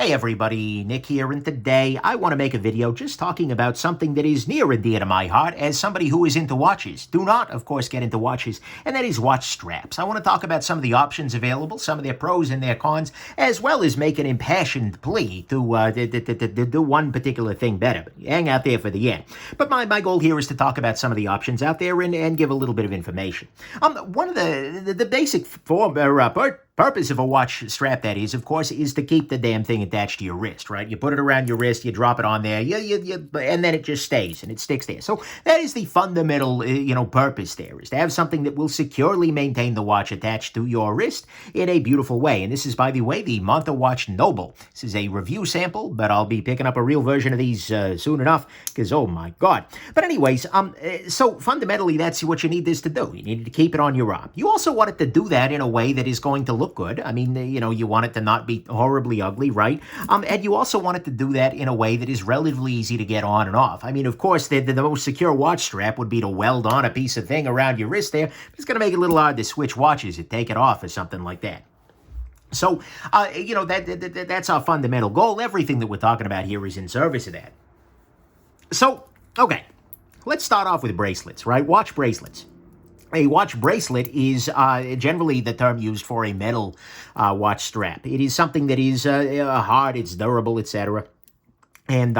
Hey everybody, Nick here, and today I want to make a video just talking about something that is near and dear to my heart as somebody who is into watches. Do not, of course, get into watches, and that is watch straps. I want to talk about some of the options available, some of their pros and their cons, as well as make an impassioned plea to do one particular thing better. Hang out there for the end. But my goal here is to talk about some of the options out there and give a little bit of information. One of the basic purpose of a watch strap, that is, of course, is to keep the damn thing attached to your wrist, right? You put it around your wrist, you drop it on there, and then it just stays and it sticks there. So that is the fundamental, purpose there, is to have something that will securely maintain the watch attached to your wrist in a beautiful way. And this is, by the way, the Monta Watch Noble. This is a review sample, but I'll be picking up a real version of these soon enough, because, oh my God. But anyways, so fundamentally, that's what you need this to do. You need to keep it on your arm. You also want it to do that in a way that is going to look good. I mean, you want it to not be horribly ugly, right? And you also want it to do that in a way that is relatively easy to get on and off. I mean, of course, the most secure watch strap would be to weld on a piece of thing around your wrist there. It's going to make it a little hard to switch watches and take it off or something like that. So, that's our fundamental goal. Everything that we're talking about here is in service of that. So, okay, let's start off with bracelets, right? Watch bracelets. A watch bracelet is generally the term used for a metal watch strap. It is something that is hard, it's durable, etc. And,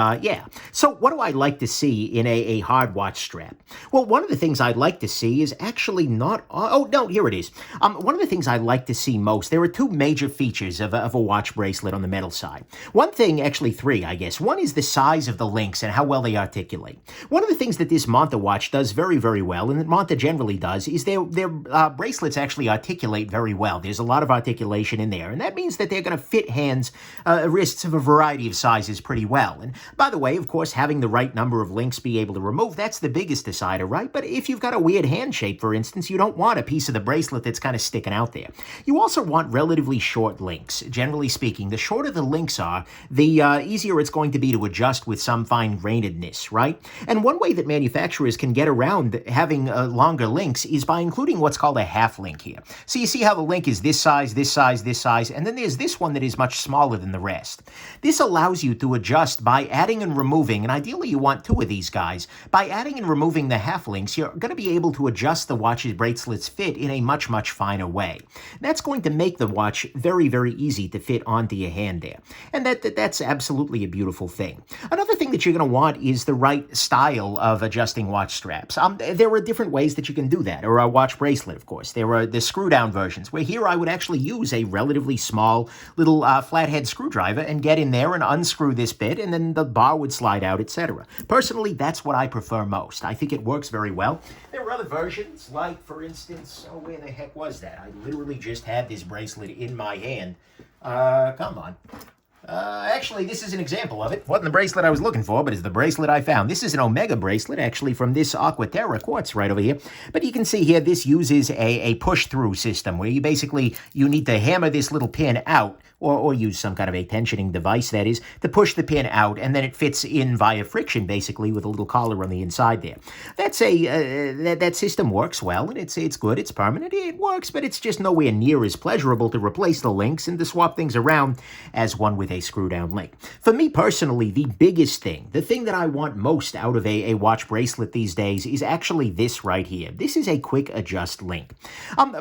so what do I like to see in a hard watch strap? Well, one of the things I'd like to see is actually not... Oh, no, here it is. One of the things I like to see most, there are two major features of a watch bracelet on the metal side. One thing, actually three, I guess. One is the size of the links and how well they articulate. One of the things that this Monta watch does very, very well, and that Monta generally does, is their bracelets actually articulate very well. There's a lot of articulation in there, and that means that they're going to fit hands, wrists of a variety of sizes pretty well. And by the way, of course, having the right number of links be able to remove, that's the biggest decider, right? But if you've got a weird hand shape, for instance, you don't want a piece of the bracelet that's kind of sticking out there. You also want relatively short links. Generally speaking, the shorter the links are, the easier it's going to be to adjust with some fine-grainedness, right? And one way that manufacturers can get around having longer links is by including what's called a half link here. So you see how the link is this size, this size, this size, and then there's this one that is much smaller than the rest. This allows you to adjust by adding and removing, and ideally you want two of these guys. By adding and removing the half links, you're going to be able to adjust the watch's bracelet's fit in a much, much finer way. That's going to make the watch very, very easy to fit onto your hand there. And that's absolutely a beautiful thing. Another thing that you're going to want is the right style of adjusting watch straps. There are different ways that you can do that, or a watch bracelet, of course. There are the screw-down versions, where here I would actually use a relatively small little flathead screwdriver and get in there and unscrew this bit, and then the bar would slide out, etc. Personally, that's what I prefer most. I think it works very well. There are other versions, like, for instance, oh, where the heck was that? I literally just had this bracelet in my hand. Come on. Actually, this is an example of it. Wasn't the bracelet I was looking for, but it's the bracelet I found. This is an Omega bracelet, actually, from this Aquaterra quartz right over here. But you can see here, this uses a push-through system, where you need to hammer this little pin out, or use some kind of a tensioning device, that is, to push the pin out, and then it fits in via friction, basically, with a little collar on the inside there. That's that system works well, and it's good, it's permanent, it works, but it's just nowhere near as pleasurable to replace the links and to swap things around as one with a screw-down link. For me personally, the biggest thing, the thing that I want most out of a watch bracelet these days is actually this right here. This is a quick adjust link.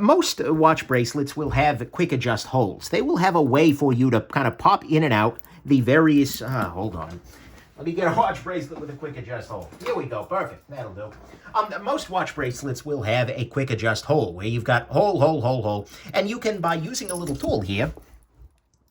Most watch bracelets will have quick adjust holes. They will have a way for you to kind of pop in and out the various, hold on. Let me get a watch bracelet with a quick adjust hole. Here we go, perfect, that'll do. Most watch bracelets will have a quick adjust hole, where you've got hole, and you can, by using a little tool here,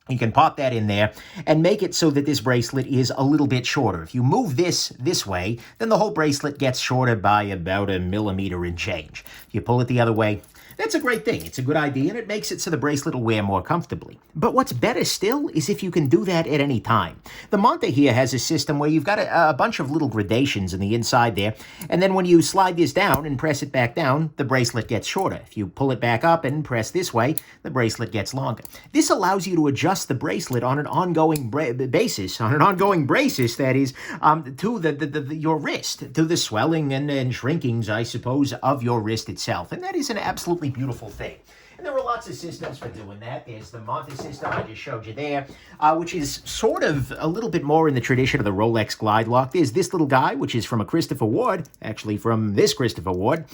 you can pop that in there and make it so that this bracelet is a little bit shorter. If you move this way, then the whole bracelet gets shorter by about 1 millimeter and change. If you pull it the other way, that's a great thing. It's a good idea, and it makes it so the bracelet will wear more comfortably. But what's better still is if you can do that at any time. The Monta here has a system where you've got a bunch of little gradations in the inside there, and then when you slide this down and press it back down, the bracelet gets shorter. If you pull it back up and press this way, the bracelet gets longer. This allows you to adjust the bracelet on an ongoing basis, that is, to your wrist, to the swelling and shrinkings, I suppose, of your wrist itself. And that is an absolutely beautiful thing. And there are lots of systems for doing that. There's the Monte system I just showed you there, which is sort of a little bit more in the tradition of the Rolex Glide Lock. There's this little guy, which is from a Christopher Ward, actually from this Christopher Ward,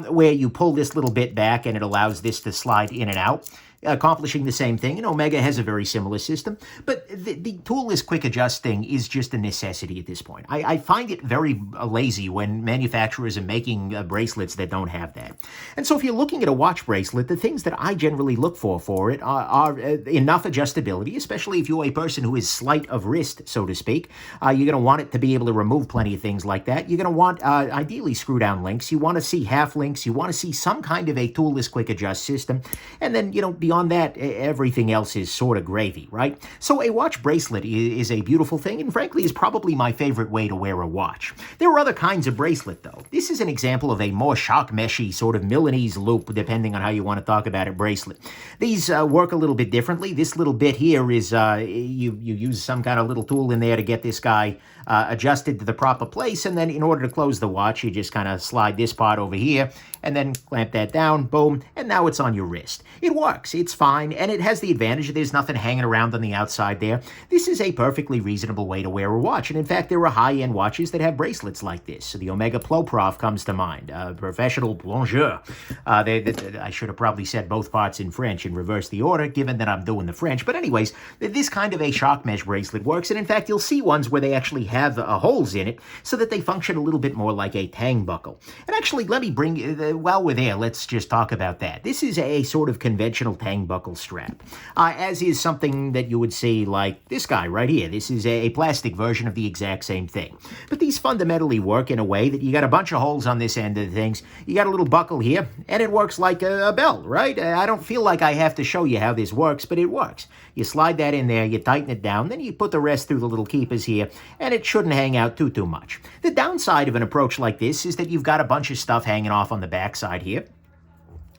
where you pull this little bit back and it allows this to slide in and out, accomplishing the same thing. And Omega has a very similar system, but the toolless quick adjust thing is just a necessity at this point. I find it very lazy when manufacturers are making bracelets that don't have that. And so if you're looking at a watch bracelet, the things that I generally look for it are enough adjustability, especially if you're a person who is slight of wrist, so to speak. You're going to want it to be able to remove plenty of things like that. You're going to want, ideally, screw-down links. You want to see half links. You want to see some kind of a toolless quick adjust system. And then, beyond that, everything else is sort of gravy, right? So a watch bracelet is a beautiful thing, and frankly is probably my favorite way to wear a watch. There are other kinds of bracelet, though. This is an example of a more shock meshy sort of Milanese loop, depending on how you want to talk about it, bracelet. These work a little bit differently. This little bit here is, you use some kind of little tool in there to get this guy adjusted to the proper place, and then in order to close the watch, you just kind of slide this part over here, and then clamp that down, boom, and now it's on your wrist. It works, it's fine, and it has the advantage that there's nothing hanging around on the outside there. This is a perfectly reasonable way to wear a watch, and in fact, there are high-end watches that have bracelets like this. So the Omega Ploprof comes to mind, professional plongeur. I should have probably said both parts in French and reversed the order, given that I'm doing the French, but anyways, this kind of a shock mesh bracelet works, and in fact, you'll see ones where they actually have holes in it so that they function a little bit more like a tang buckle. And actually, let me bring, while we're there, let's just talk about that. This is a sort of conventional tang buckle strap, as is something that you would see like this guy right here. This is a plastic version of the exact same thing. But these fundamentally work in a way that you got a bunch of holes on this end of the things. You got a little buckle here, and it works like a belt, right? I don't feel like I have to show you how this works, but it works. You slide that in there, you tighten it down, then you put the rest through the little keepers here, and it shouldn't hang out too much. The downside of an approach like this is that you've got a bunch of stuff hanging off on the backside here.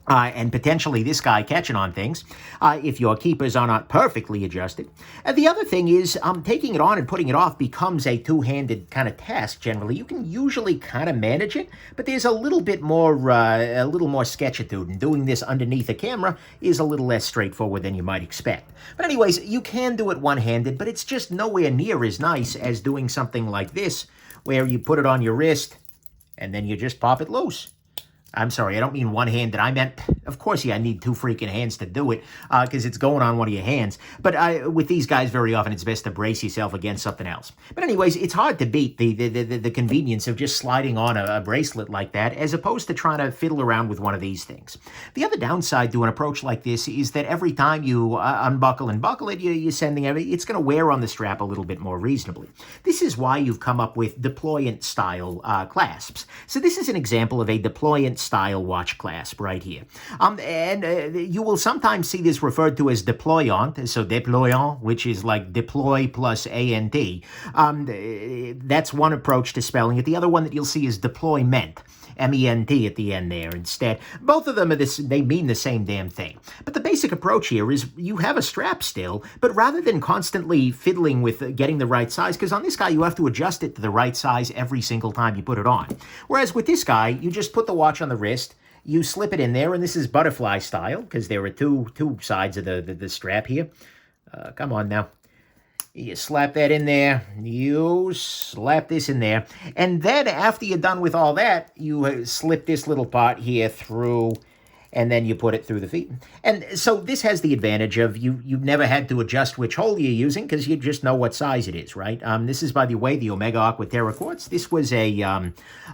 And potentially this guy catching on things if your keepers are not perfectly adjusted. The other thing is taking it on and putting it off becomes a two-handed kind of task generally. You can usually kind of manage it, but there's a little more sketchitude, and doing this underneath a camera is a little less straightforward than you might expect. But anyways, you can do it one-handed, but it's just nowhere near as nice as doing something like this, where you put it on your wrist and then you just pop it loose. I'm sorry, I don't mean one-handed. I meant, of course, I need two freaking hands to do it because it's going on one of your hands. But with these guys, very often, it's best to brace yourself against something else. But anyways, it's hard to beat the convenience of just sliding on a bracelet like that as opposed to trying to fiddle around with one of these things. The other downside to an approach like this is that every time you unbuckle and buckle it, you're sending it's going to wear on the strap a little bit more reasonably. This is why you've come up with Deployant-style clasps. So this is an example of a Deployant style watch clasp right here. You will sometimes see this referred to as Deployant, so Deployant, which is like deploy plus A-N-T. That's one approach to spelling it. The other one that you'll see is Deployment. M-E-N-T at the end there instead. Both of them they mean the same damn thing. But the basic approach here is you have a strap still, but rather than constantly fiddling with getting the right size, because on this guy you have to adjust it to the right size every single time you put it on. Whereas with this guy, you just put the watch on the wrist, you slip it in there, and this is butterfly style, because there are two sides of the strap here. Come on now. You slap that in there, you slap this in there, and then after you're done with all that, you slip this little part here through, and then you put it through the feet. And so this has the advantage of you've never had to adjust which hole you're using because you just know what size it is, right? This is, by the way, the Omega Aqua Terra Quartz. This was a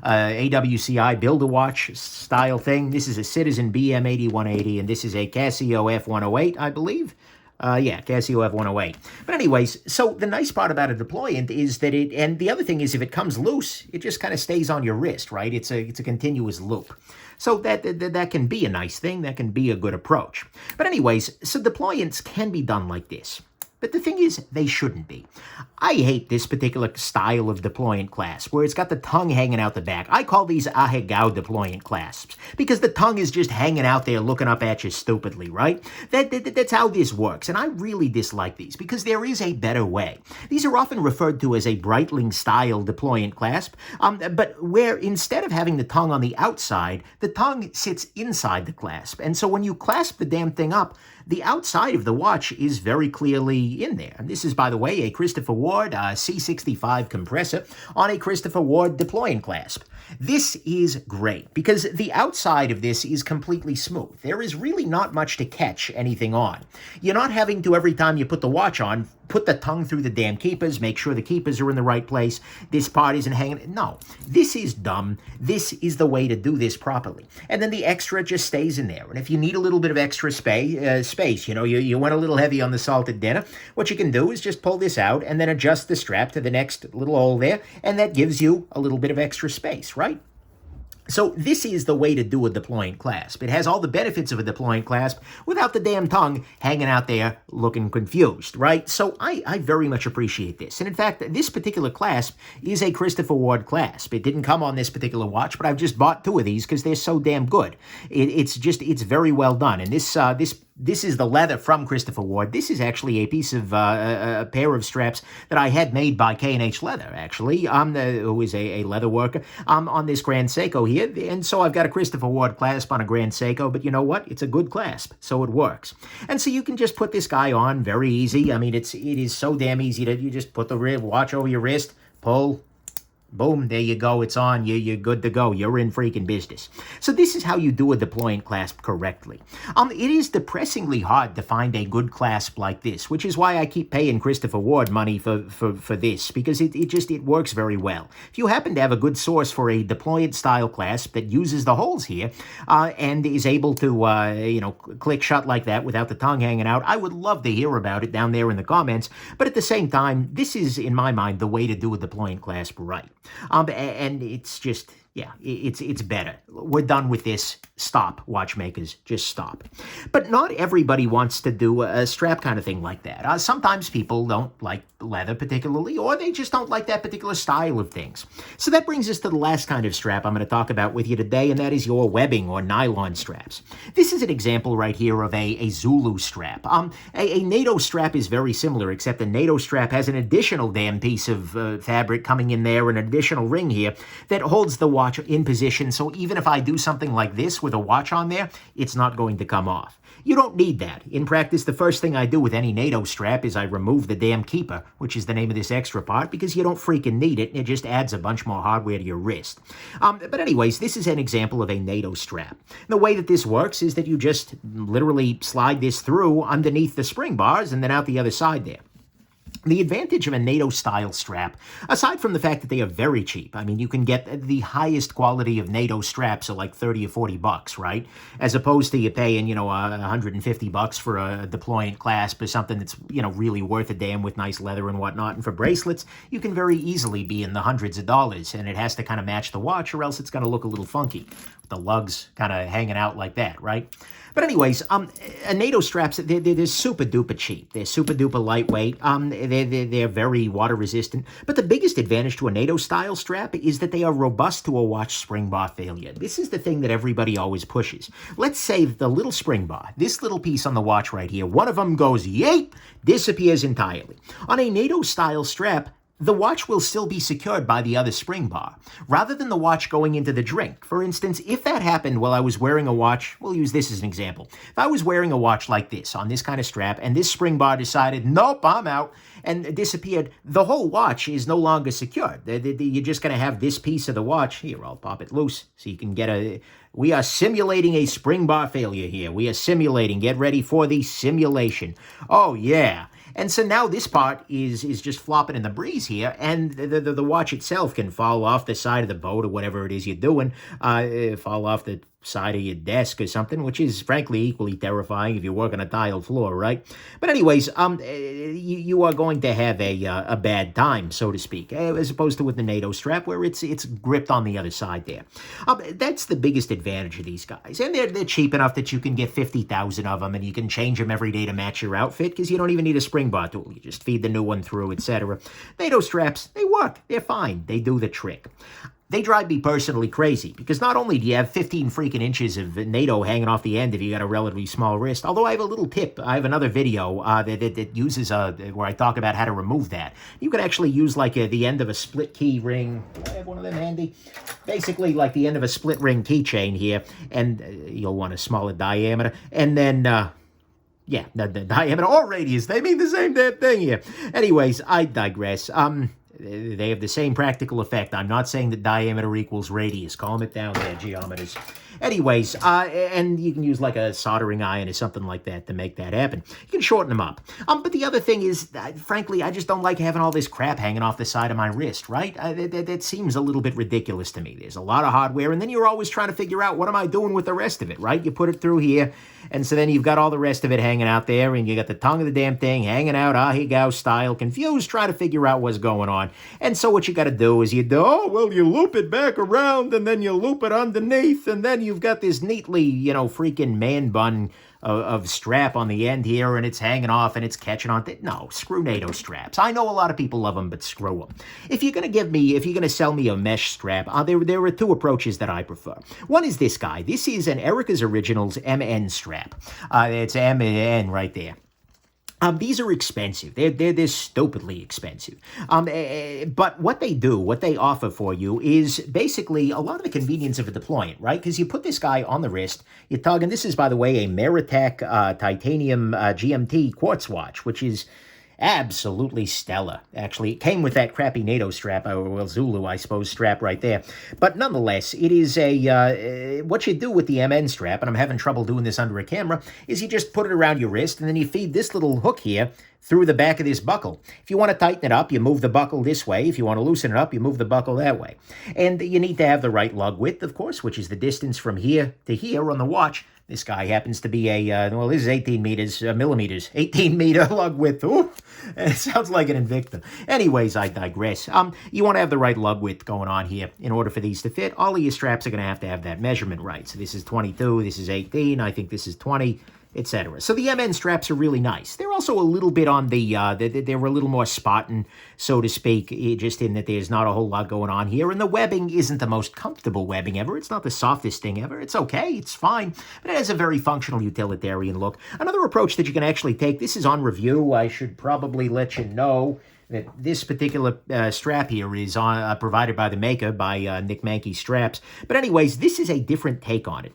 AWCI Build-A-Watch style thing. This is a Citizen BM8180, and this is a Casio F108, I believe. Casio F108. But anyways, so the nice part about a Deployant is that and the other thing is if it comes loose, it just kind of stays on your wrist, right? It's a continuous loop. So that can be a nice thing. That can be a good approach. But anyways, so Deployants can be done like this. But the thing is, they shouldn't be. I hate this particular style of deployant clasp, where it's got the tongue hanging out the back. I call these ahegao deployant clasps, because the tongue is just hanging out there looking up at you stupidly, right? That's how this works, and I really dislike these, because there is a better way. These are often referred to as a Breitling-style deployant clasp, but where instead of having the tongue on the outside, the tongue sits inside the clasp. And so when you clasp the damn thing up, the outside of the watch is very clearly in there. And this is, by the way, a Christopher Ward C65 compressor on a Christopher Ward deployant clasp. This is great because the outside of this is completely smooth. There is really not much to catch anything on. You're not having to, every time you put the watch on, put the tongue through the damn keepers, make sure the keepers are in the right place, this part isn't hanging. No, this is dumb. This is the way to do this properly. And then the extra just stays in there. And if you need a little bit of extra space, you went a little heavy on the salted dinner, what you can do is just pull this out and then adjust the strap to the next little hole there, and that gives you a little bit of extra space, right? So this is the way to do a deployant clasp. It has all the benefits of a deployant clasp without the damn tongue hanging out there looking confused, right? So I very much appreciate this. And in fact, this particular clasp is a Christopher Ward clasp. It didn't come on this particular watch, but I've just bought two of these because they're so damn good. It's very well done. And this is the leather from Christopher Ward. This is actually a piece of a pair of straps that I had made by K&H Leather, actually, who is a leather worker, on this Grand Seiko here. And so I've got a Christopher Ward clasp on a Grand Seiko, but you know what? It's a good clasp, so it works. And so you can just put this guy on very easy. I mean, it is so damn easy that you just put the watch over your wrist, pull, boom, there you go, it's on, you're good to go, you're in freaking business. So this is how you do a deployant clasp correctly. It is depressingly hard to find a good clasp like this, which is why I keep paying Christopher Ward money for this, because it works very well. If you happen to have a good source for a deployant style clasp that uses the holes here, and is able to, click shut like that without the tongue hanging out, I would love to hear about it down there in the comments, but at the same time, this is, in my mind, the way to do a deployant clasp right. And it's just, yeah, it's better. We're done with this. Stop, watchmakers. Just stop. But not everybody wants to do a strap kind of thing like that. Sometimes people don't like leather particularly, or they just don't like that particular style of things. So that brings us to the last kind of strap I'm going to talk about with you today, and that is your webbing or nylon straps. This is an example right here of a Zulu strap. A NATO strap is very similar, except the NATO strap has an additional damn piece of fabric coming in there, an additional ring here that holds the watch in position, so even if I do something like this with a watch on there, it's not going to come off. You don't need that. In practice, the first thing I do with any NATO strap is I remove the damn keeper, which is the name of this extra part, because you don't freaking need it, and it just adds a bunch more hardware to your wrist. But anyways, this is an example of a NATO strap. The way that this works is that you just literally slide this through underneath the spring bars and then out the other side there. The advantage of a NATO-style strap, aside from the fact that they are very cheap, I mean, you can get the highest quality of NATO straps at like 30 or 40 bucks, right? As opposed to you paying, $150 for a deployant clasp or something that's, really worth a damn with nice leather and whatnot. And for bracelets, you can very easily be in the hundreds of dollars, and it has to kind of match the watch or else it's going to look a little funky. The lugs kind of hanging out like that, right? But anyways, NATO straps, they're super duper cheap. They're super duper lightweight. They're very water resistant. But the biggest advantage to a NATO style strap is that they are robust to a watch spring bar failure. This is the thing that everybody always pushes. Let's say the little spring bar, this little piece on the watch right here, one of them goes yeet, disappears entirely. On a NATO style strap, the watch will still be secured by the other spring bar, rather than the watch going into the drink. For instance, if that happened while I was wearing a watch, we'll use this as an example. If I was wearing a watch like this, on this kind of strap, and this spring bar decided, nope, I'm out, and disappeared, the whole watch is no longer secured. You're just going to have this piece of the watch. Here, I'll pop it loose so you can get we are simulating a spring bar failure here. We are simulating. Get ready for the simulation. Oh, yeah. And so now this part is just flopping in the breeze here, and the watch itself can fall off the side of the boat or whatever it is you're doing, fall off the side of your desk or something, which is frankly equally terrifying if you work on a tiled floor, right? But anyways, you are going to have a bad time, so to speak, as opposed to with the NATO strap where it's gripped on the other side there. That's the biggest advantage of these guys, and they're cheap enough that you can get 50,000 of them, and you can change them every day to match your outfit because you don't even need a spring bar tool. You just feed the new one through, etc. NATO straps, they work, they're fine, they do the trick. They drive me personally crazy because not only do you have 15 freaking inches of NATO hanging off the end if you got a relatively small wrist, although I have a little tip. I have another video that uses where I talk about how to remove that. You could actually use like the end of a split key ring. Do I have one of them handy? Basically like the end of a split ring keychain here, and you'll want a smaller diameter, and then yeah, the diameter or radius, they mean the same damn thing here. Anyways, I digress. They have the same practical effect. I'm not saying that diameter equals radius. Calm it down there, geometers. Anyways, and you can use like a soldering iron or something like that to make that happen. You can shorten them up. But the other thing is, frankly, I just don't like having all this crap hanging off the side of my wrist, right? That seems a little bit ridiculous to me. There's a lot of hardware, and then you're always trying to figure out, what am I doing with the rest of it, right? You put it through here, and so then you've got all the rest of it hanging out there, and you got the tongue of the damn thing hanging out, ahigaw style, confused, trying to figure out what's going on. And so what you got to do is you loop it back around, and then you loop it underneath, and then you've got this neatly, freaking man bun of strap on the end here, and it's hanging off, and it's catching on. No, screw NATO straps. I know a lot of people love them, but screw them. If you're going to sell me a mesh strap, there are two approaches that I prefer. One is this guy. This is an Erica's Originals MN strap. It's MN right there. These are expensive. They're stupidly expensive. But what they offer for you is basically a lot of the convenience of a deployant, right? Because you put this guy on the wrist, you tug, and this is, by the way, a Meritech titanium GMT quartz watch, which is absolutely stellar. Actually, it came with that crappy NATO strap, or Zulu, I suppose, strap right there. But nonetheless, it is what you do with the MN strap, and I'm having trouble doing this under a camera, is you just put it around your wrist, and then you feed this little hook here through the back of this buckle. If you want to tighten it up, you move the buckle this way. If you want to loosen it up, you move the buckle that way. And you need to have the right lug width, of course, which is the distance from here to here on the watch. This guy happens to be this is 18 millimeters, 18 meter lug width. Ooh, it sounds like an Invicta. Anyways, I digress. You want to have the right lug width going on here in order for these to fit. All of your straps are going to have that measurement right. So this is 22, this is 18, I think this is 20, etc. So the MN straps are really nice. They're also a little bit on they're a little more Spartan, so to speak, just in that there's not a whole lot going on here. And the webbing isn't the most comfortable webbing ever. It's not the softest thing ever. It's okay. It's fine. But it has a very functional utilitarian look. Another approach that you can actually take, this is on review. I should probably let you know that this particular strap here is provided by the maker, by Nick Mankey Straps. But anyways, this is a different take on it.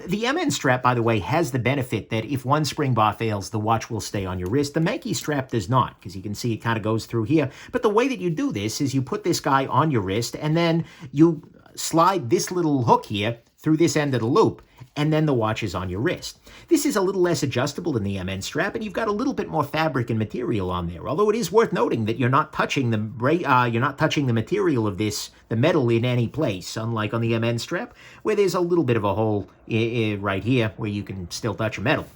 The MN strap, by the way, has the benefit that if one spring bar fails, the watch will stay on your wrist. The Mankey strap does not, because you can see it kind of goes through here. But the way that you do this is you put this guy on your wrist, and then you slide this little hook here through this end of the loop, and then the watch is on your wrist. This is a little less adjustable than the MN strap, and you've got a little bit more fabric and material on there. Although it is worth noting that you're not touching the material of this, the metal, in any place, unlike on the MN strap, where there's a little bit of a hole right here where you can still touch a metal.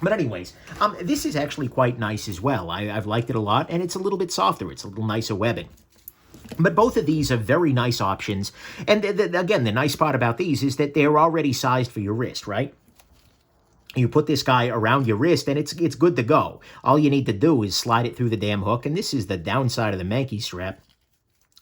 But anyways, this is actually quite nice as well. I've liked it a lot, and it's a little bit softer. It's a little nicer webbing. But both of these are very nice options. And again, the nice part about these is that they're already sized for your wrist, right? You put this guy around your wrist, and it's good to go. All you need to do is slide it through the damn hook, and this is the downside of the Mankey strap.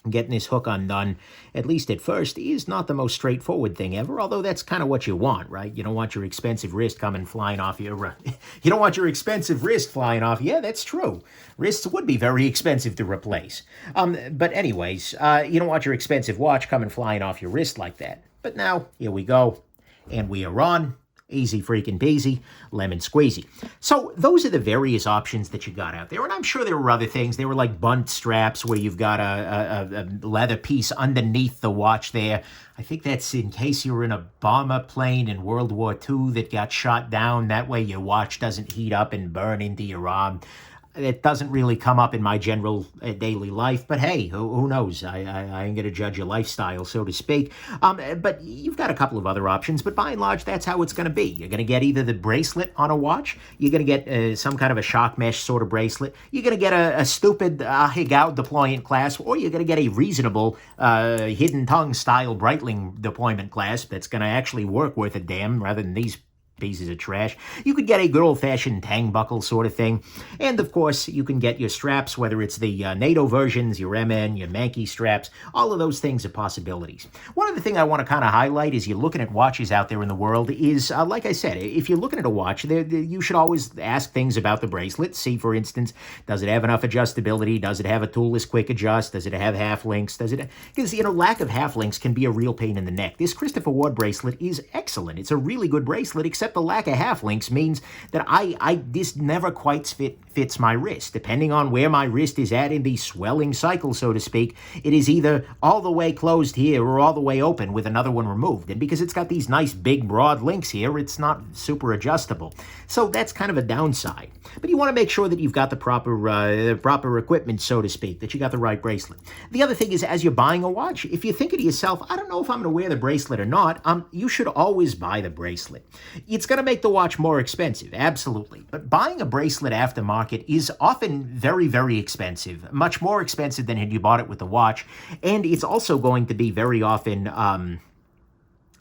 Getting this hook undone, at least at first, is not the most straightforward thing ever, although that's kind of what you want, right? You don't want your expensive wrist coming flying off your... You don't want your expensive wrist flying off. Yeah, that's true. Wrists would be very expensive to replace. But anyways, you don't want your expensive watch coming flying off your wrist like that. But now, here we go, and we are on. Easy freaking peasy, lemon squeezy. So those are the various options that you got out there. And I'm sure there were other things. There were like bunt straps where you've got a leather piece underneath the watch there. I think that's in case you were in a bomber plane in World War II that got shot down. That way your watch doesn't heat up and burn into your arm. it doesn't really come up in my general daily life, but hey, who knows? I ain't going to judge your lifestyle, so to speak. But you've got a couple of other options, but by and large, that's how it's going to be. You're going to get either the bracelet on a watch, you're going to get some kind of a shock mesh sort of bracelet, you're going to get a stupid Higao deployant clasp, or you're going to get a reasonable hidden tongue style Breitling deployment clasp that's going to actually work worth a damn rather than these pieces of trash. You could get a good old-fashioned tang buckle sort of thing. And, of course, you can get your straps, whether it's the NATO versions, your MN, your Mankey straps. All of those things are possibilities. One other thing I want to kind of highlight as you're looking at watches out there in the world is, like I said, if you're looking at a watch, you should always ask things about the bracelet. See, for instance, does it have enough adjustability? Does it have a toolless quick adjust? Does it have half links? Because, lack of half links can be a real pain in the neck. This Christopher Ward bracelet is excellent. It's a really good bracelet, except the lack of half links means that this never quite fits my wrist. Depending on where my wrist is at in the swelling cycle, so to speak, it is either all the way closed here or all the way open with another one removed. And because it's got these nice big broad links here, it's not super adjustable. So that's kind of a downside. But you want to make sure that you've got the proper equipment, so to speak, that you got the right bracelet. The other thing is, as you're buying a watch, if you're thinking to yourself, I don't know if I'm going to wear the bracelet or not, you should always buy the bracelet. It's going to make the watch more expensive, absolutely. But buying a bracelet aftermarket is often very, very expensive, much more expensive than had you bought it with the watch. And it's also going to be very often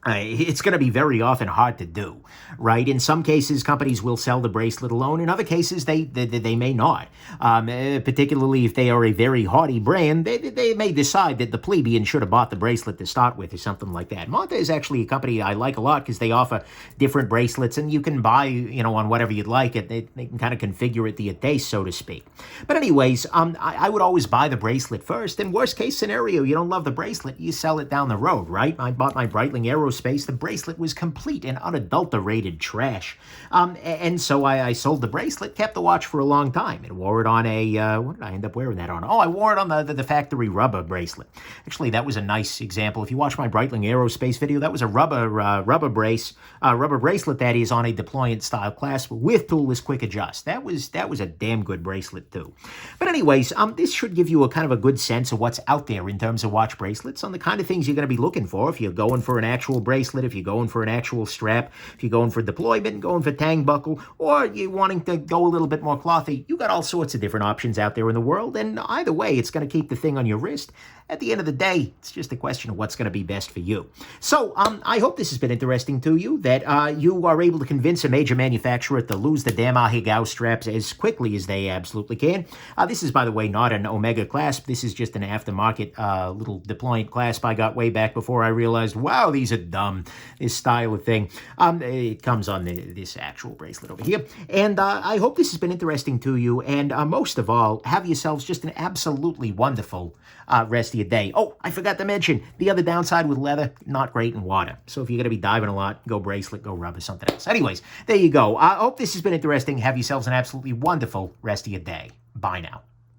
it's going to be very often hard to do, right? In some cases, companies will sell the bracelet alone. In other cases, they may not. Particularly if they are a very haughty brand, they may decide that the plebeian should have bought the bracelet to start with or something like that. Monta is actually a company I like a lot because they offer different bracelets, and you can buy, on whatever you'd like it. They can kind of configure it to your taste, so to speak. But anyways, I would always buy the bracelet first. In worst case scenario, you don't love the bracelet, you sell it down the road, right? I bought my Breitling Aerospace. The bracelet was complete and unadulterated trash. And so I sold the bracelet, kept the watch for a long time, and wore it on a, what did I end up wearing that on? Oh, I wore it on the factory rubber bracelet. Actually, that was a nice example. If you watch my Breitling Aerospace video, that was a rubber bracelet that is on a deployant style clasp with toolless quick adjust. That was a damn good bracelet too. But anyways, this should give you a kind of a good sense of what's out there in terms of watch bracelets, on the kind of things you're going to be looking for if you're going for an actual bracelet, if you're going for an actual strap, if you're going for deployment, going for tang buckle, or you're wanting to go a little bit more clothy. You got all sorts of different options out there in the world, and either way, it's going to keep the thing on your wrist. At the end of the day, it's just a question of what's going to be best for you. So I hope this has been interesting to you, that you are able to convince a major manufacturer to lose the damn Ahegao straps as quickly as they absolutely can. This is, by the way, not an Omega clasp. This is just an aftermarket little deployant clasp I got way back before I realized, wow, these are dumb, this style of thing. It comes on this actual bracelet over here. And I hope this has been interesting to you. And most of all, have yourselves just an absolutely wonderful rest of your day. Oh, I forgot to mention, the other downside with leather, not great in water. So if you're going to be diving a lot, go bracelet, go rubber, something else. Anyways, there you go. I hope this has been interesting. Have yourselves an absolutely wonderful rest of your day. Bye now.